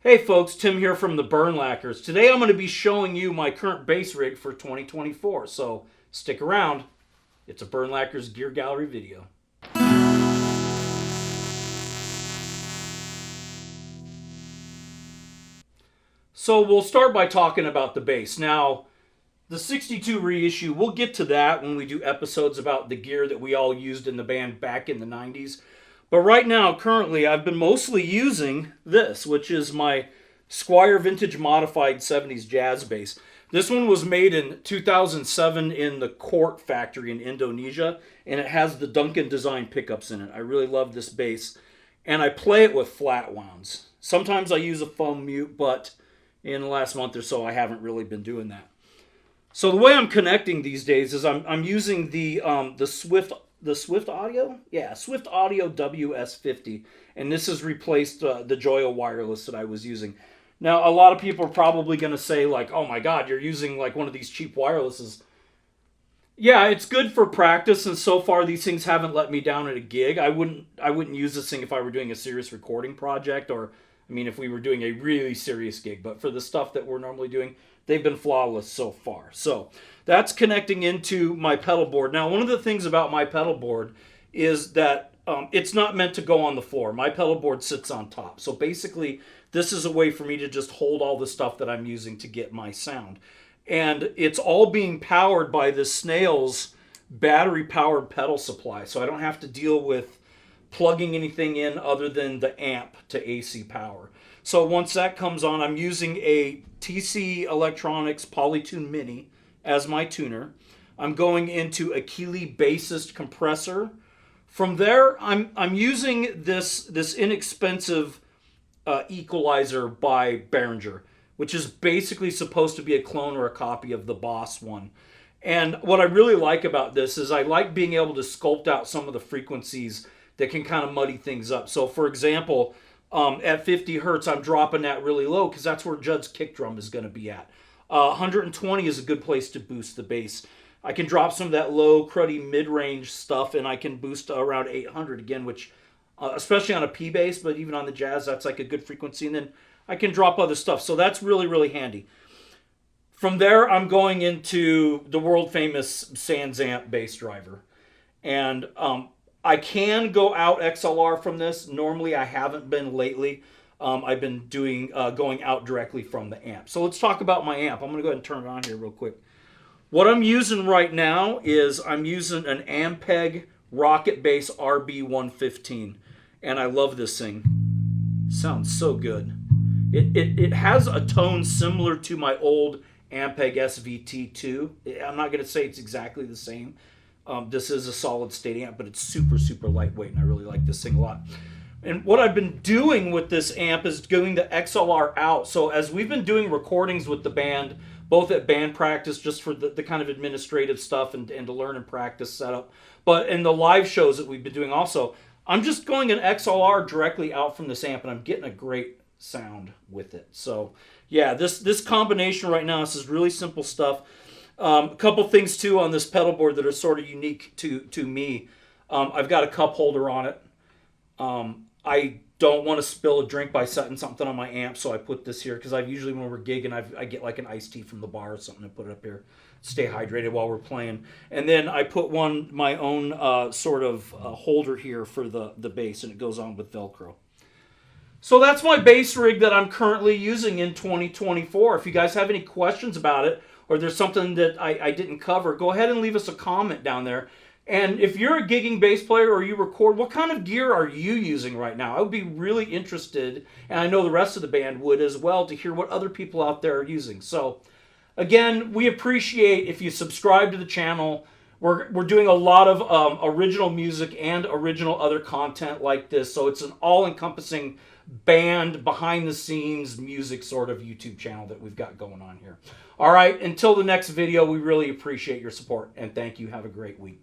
Hey folks, Tim here from the BURNLACKERS. Today I'm going to be showing you my current bass rig for 2024, so stick around. It's a BURNLACKERS Gear Gallery video. So we'll start by talking about the bass. Now, the 62 reissue, we'll get to that when we do episodes about the gear that we all used in the band back in the 90s. But right now, currently, I've been mostly using this, which is my Squier Vintage Modified 70s Jazz bass. This one was made in 2007 in the Court factory in Indonesia, and it has the Duncan design pickups in it. I really love this bass, and I play it with flat wounds. Sometimes I use a foam mute, but in the last month or so, I haven't really been doing that. So the way I'm connecting these days is I'm using the Swift Audio? Yeah, Swift Audio WS50. And this has replaced the Joyo wireless that I was using. Now, a lot of people are probably going to say, like, oh my God, you're using like one of these cheap wirelesses. Yeah, it's good for practice, and so far these things haven't let me down at a gig. I wouldn't use this thing if I were doing a serious recording project, or, I mean, if we were doing a really serious gig. But for the stuff that we're normally doing, they've been flawless so far. So that's connecting into my pedal board. Now, one of the things about my pedal board is that it's not meant to go on the floor. My pedal board sits on top. So basically, this is a way for me to just hold all the stuff that I'm using to get my sound. And it's all being powered by this Snail's battery-powered pedal supply. So I don't have to deal with plugging anything in other than the amp to AC power. So once that comes on, I'm using a TC Electronics Polytune Mini as my tuner. I'm going into a Keeley Bassist compressor. From there, I'm using this inexpensive equalizer by Behringer, which is basically supposed to be a clone or a copy of the Boss one. And what I really like about this is I like being able to sculpt out some of the frequencies that can kind of muddy things up. So for example, at 50 hertz, I'm dropping that really low because that's where Judd's kick drum is going to be at. 120 is a good place to boost the bass. I can drop some of that low, cruddy mid-range stuff, and I can boost around 800 again, which, especially on a P bass, but even on the Jazz, that's like a good frequency. And then I can drop other stuff. So that's really, really handy. From there, I'm going into the world-famous SansAmp bass driver. And I can go out XLR from this. Normally, I haven't been lately. I've been doing going out directly from the amp. So let's talk about my amp. I'm going to go ahead and turn it on here real quick. What I'm using right now is I'm using an Ampeg Rocket Bass RB115. And I love this thing. Sounds so good. It has a tone similar to my old Ampeg SVT2. I'm not going to say it's exactly the same. This is a solid state amp, but it's super, super lightweight, and I really like this thing a lot. And what I've been doing with this amp is going the XLR out. So as we've been doing recordings with the band, both at band practice, just for the kind of administrative stuff and to learn and practice setup, but in the live shows that we've been doing also, I'm just going an XLR directly out from this amp, and I'm getting a great sound with it. So yeah, this combination right now, this is really simple stuff. A couple things too on this pedal board that are sort of unique to me. I've got a cup holder on it. I don't want to spill a drink by setting something on my amp, so I put this here because I've usually, when we're gigging, I get like an iced tea from the bar or something and put it up here. Stay hydrated while we're playing. And then I put my own sort of holder here for the bass, and it goes on with Velcro. So that's my bass rig that I'm currently using in 2024. If you guys have any questions about it, or there's something that I didn't cover, go ahead and leave us a comment down there. And if you're a gigging bass player or you record, what kind of gear are you using right now? I would be really interested, and I know the rest of the band would as well, to hear what other people out there are using. So again, we appreciate if you subscribe to the channel. We're doing a lot of original music and original other content like this. So it's an all-encompassing band, behind-the-scenes music sort of YouTube channel that we've got going on here. All right, until the next video, we really appreciate your support, and thank you. Have a great week.